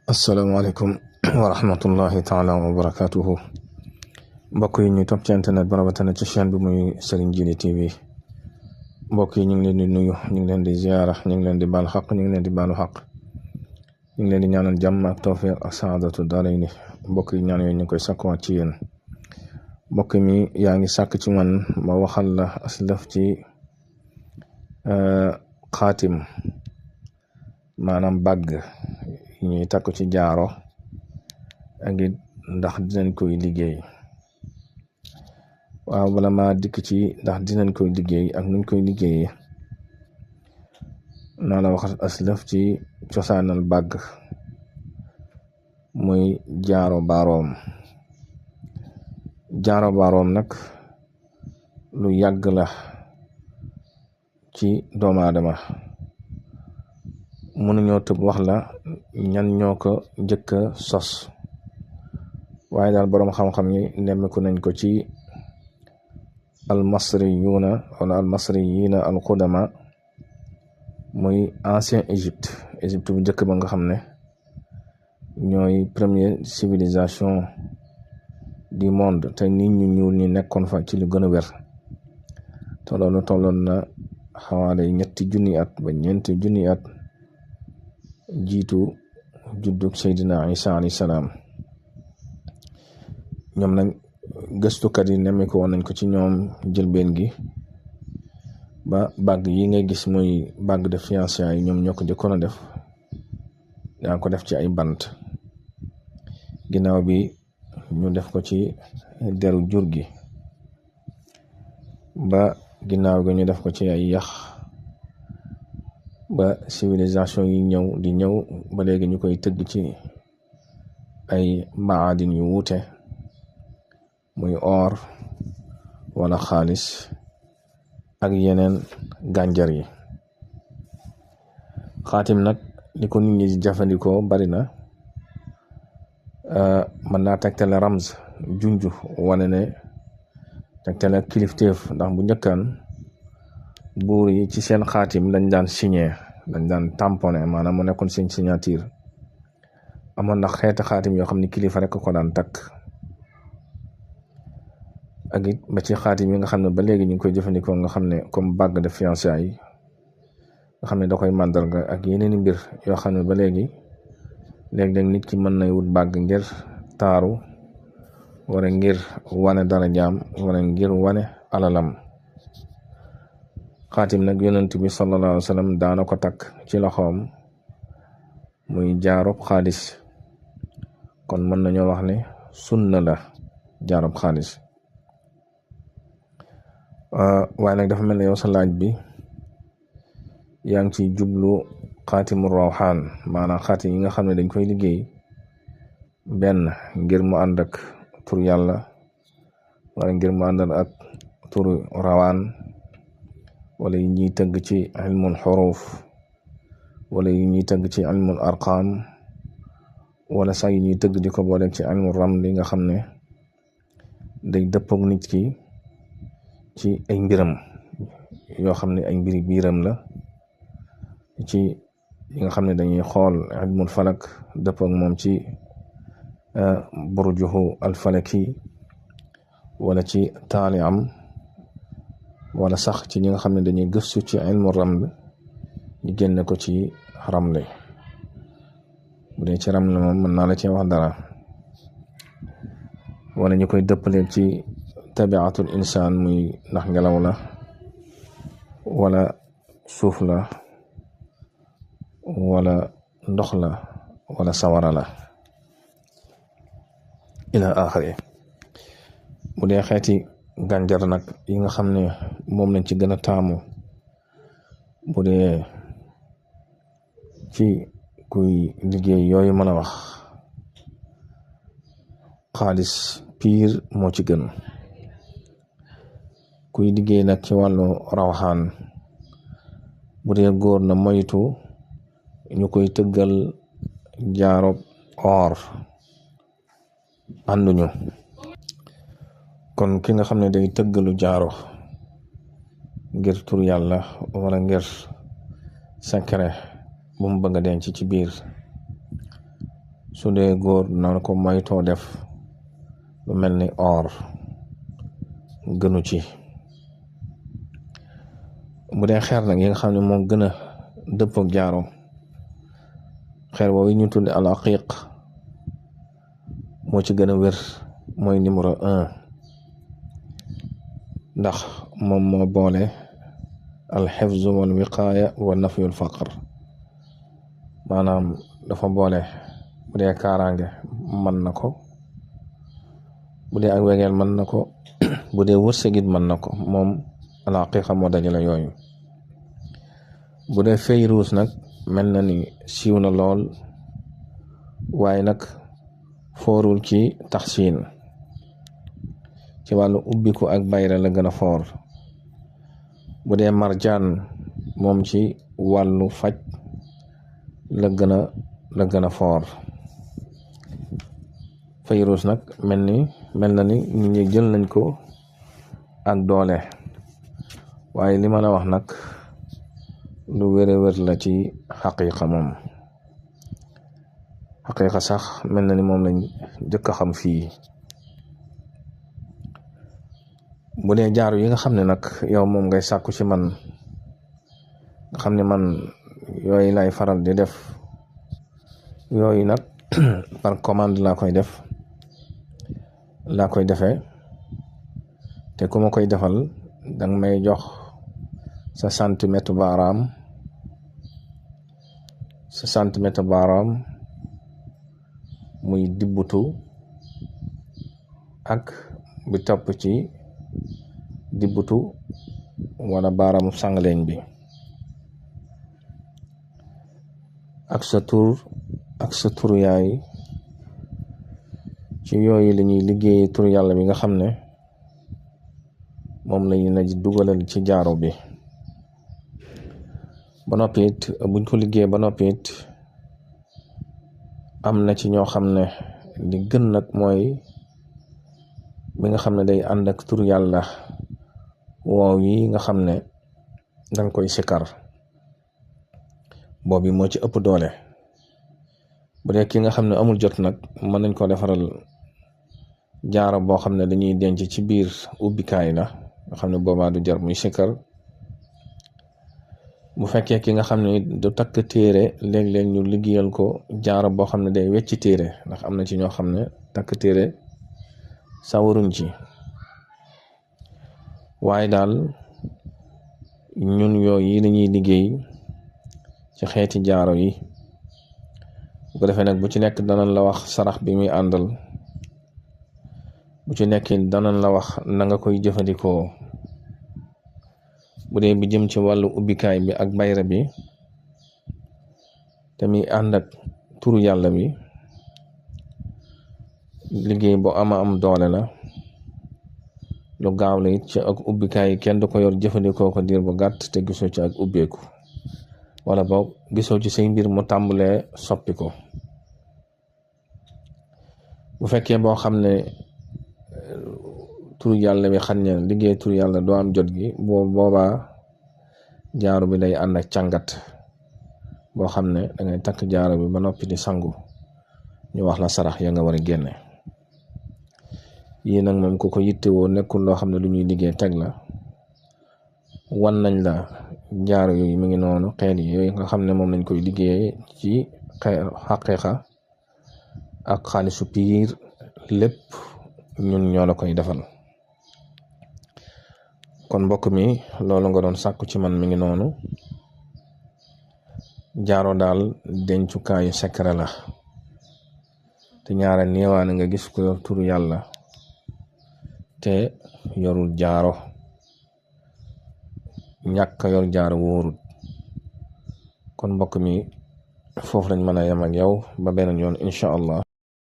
asalaamaaleykum wa rahmatullahi taala wa barakatuhu mbokk yi ñuy topp ci internet ba rawatina ci chaîne bi muy Serigne Djily TV mbokk yi ñu ngi leen di nuyu ñu ngi leen di ziyaara ñu ngi leen di baal xaq ñu ngi leen di baalu xaq ñu ngi leen di ñaanal jàmm ak tawfiq ak saadatu daarayni mbokk yi ñaan yooyu ñu ngi koy sakkuwaat ci yéen mbokk mi yaa ngi sàkk ci man ma waxal la aslaf ci xaatim maanaam bàgg ñuy takk ci jaaro ak it ndax dinañ koy liggéey waaw bala ma dikk ci ndax dinañ koy liggéey ak nuñ koy liggéeyee naa la wax aslaf ci cosaanal bàgg muy jaaro baaroom nag lu yàgg la ci doomu aadama mënuñoo tëb wax la ñan ñoo ko njëkk a sos waaye daal boroom xam-xam yi nemmeeku nañ ko ci almasriyuuna wala almasriyiina alqudama muy ancien Égypte bu njëkk ba nga xam ne ñooy première civilisation du monde te nit ñu ñuul ñi nekkoon fa ci lu gën a wér te loolu tolloon na xawaale 3 junni at ba 4 junni at jiitu juddug Seydina Isa alayhi salaam ñoom nag gëstukat yi nemmeeku woon nañ ko ci ñoom jëlbeen gi ba bàgg yi ngay gis muy bàgg de fiançailles yi ñoom ñoo ko jëkkoon a def daa ko def ci ay bant ginnaaw bi ñu def ko ci deru jur gi ba ginnaaw gi ñu def ko ci ay yax ba civilisation yi ñëw ba léegi ñu koy tëgg ci ay maadin yu wuute muy or wala xaalis ak yeneen gànjar yi xaatim nag li ko nit ñi di jëfandikoo bari na mën naa tegtale ramz junju wane ne tegtale kilifteef ndax bu njëkkaan buur yi ci seen xaatim lañ daan signé lañ daan tamponné maanaam mu nekkoon seen signature amoon na xeeti xaatim yoo xam ne kilifa rek ko daan takk ak it ba ci xaatim yi nga xam ne ba léegi ñu ngi koy jëfandikoo nga xam ne comme bague de fiançailles yi nga xam ne da koy màndarga ak yeneeni mbir yoo xam ne ba léegi léeg-léeg nit ki mën na wut bague ngir taaru wala ngir wane darajaam wala ngir wane alalam xaatim nag yonent bi sallallahu alayhi wa sallam daana ko takk ci loxoom muy jaarub xaalis kon mën nañoo wax ne sunna la jaarub xaalis waaye nag dafa mel ne yow sa laaj bi yaa ngi ci jublu xaatimu rawxaan maanaam xaatim yi nga xam ne dañ koy liggéey benn ngir mu ànd ak tur yàlla wala ngir mu ànd ak turu rawaan wala yi ñuy tëgg ci ilmul xuruf wala yi ñuy tëgg ci ilmul arqam wala sax yi ñuy tëgg di ko boole ci ilmul ramli nga xam ne day dëppook nit ki ci ay mbiram yoo xam ne ay mbiri biiram la ci yi nga xam ne dañuy xool ilmul falak dëppook moom ci burjuhu alfalaki wala ci taali am wala sax ci ñi nga xam ne dañuy gëstu ci ilmu raml ñu génne ko ci ramle bu dee ci ramle moom mën naa la ci wax dara wala ñu koy dëppale ci tabiatul insaan muy ndax ngelaw la wala suuf la wala ndox la wala sawara la ila axiri bu dee xeeti gànjar nag yi nga xam ne moom lañ ci gën a taamu bu dee ci kuy liggéey yooyu mën a wax xaalis piir moo ci gën kuy liggéey nag ci wàllu rawxaan bu dee góor na moytu ñu koy tëggal jaarob or ànduñu kon ki nga xam ne day tëggalu jaaro ngir tur yàlla wala ngir secret bu mu bëgg a denc ci biir su dee góor na ko moytoo def lu mel ni or gënu ci. bu dee xeer nag yi nga xam ne moo gën a dëppook jaaro xeer woowu ñu tudde al aqiq moo ci gën a wér, mooy numéro 1 ndax moom moo boole al xifzu wal wiqaaya wa nafyul faqr, maanaam dafa boole bu dee kaaraange mën na ko, bu dee ak wegeel mën na ko, bu dee wërsëgit mën na ko. moom al aqiqa moo dajale yooyu. bu dee Fayruus nag mel na ni siiw na lool, waaye nag foorul ci taxsiin, ci wàllu ubbiku ak bayra la gën a foor. bu dee marjaan moom ci wàllu faj la gën a foor. Fayruus nag mel na ni nit ñi jël nañ ko ak doole, waaye li ma la wax nag lu wér la ci xaqiqa. moom xaqiqa sax mel na ni moom lañ jëkk a xam fii. bu dee jaaru yi nga xam ne nag yow moom ngay sàkku ci man, nga xam ne man yooyu lay faral di def, yooyu nag par commande laa koy defee, te ku ma koy defal danga may jox sa centimètre baaraam muy dibbutu ak bi topp ci dibbutu wala baaraamu sàngaleñ bi, ak sa tur yaay. ci yooyu la ñuy liggéey tur yàlla bi nga xam ne moom lañu na dugalal ci jaaro bi. ba noppi it buñ ko liggéey ba noppi it am na ci ñoo xam ne li gën nag mooy bi nga xam ne day ànd ak tur yàlla woow yi nga xam ne danga koy sikar, boobu moo ci ëpp doole. bu dee ki nga xam ne amul jot nag mën nañ ko defaral jaaro boo xam ne dañuy denc ci biir ubbikaay la, nga xam ne boobaa du jar muy sikar. bu fekkee ki nga xam ne du takk téere, léeg-léeg ñu liggéeyal ko jaaro boo xam ne day wecc téere, ndax am na ci ñoo xam ne takk téere sawaruñ ci. waaye daal ñun yooyu yi lañuy liggéey ci xeeti jaaro yi. bu ko defee nag bu ci nekk danañ la wax sarax bi muy àndal, bu ci nekk danañ la wax na nga koy jëfandikoo. bu dee bi jëm ci wàllu ubbikaay bi ak bayra bi te muy ànd ak turu yàlla bi, liggéey bu am doole la, lu gaaw la it ci ak ubbikaay yi kenn du ko yor jëfandikoo ko diir bu gàtt te gisoo ci ak ubbeeku, wala boog gisoo ci say mbir mu tàmbalee soppi ko. bu fekkee boo xam ne turu yàlla bi xam ne liggéey turu yàlla doo am jot gi, boobaa jaaro bi day ànd ak càngat boo xam ne dangay takk jaaro bi ba noppi di sangu, ñu wax la sarax ya nga war a génne. yii nag moom ku ko yittewoo nekkul loo xam ne lu ñuy liggéey teg la, wan nañ la jaaro yooyu mi ngi noonu, xeet yi yooyu nga xam ne moom lañ koy liggéeyee ci xaqiqa ak xaalisu piir, lépp ñun ñoo la koy defal. kon mbokk mi loolu nga doon sàkku ci man mi ngi noonu. jaaro daal dencukaayu secret la, te ñaara néewaane nga gis ko yor turu yàlla te yorul jaaro. ñàkk yor jaaro wóorut. kon mbokk mi foofu lañ mën a yem ak yow ba beneen yoon incha allah.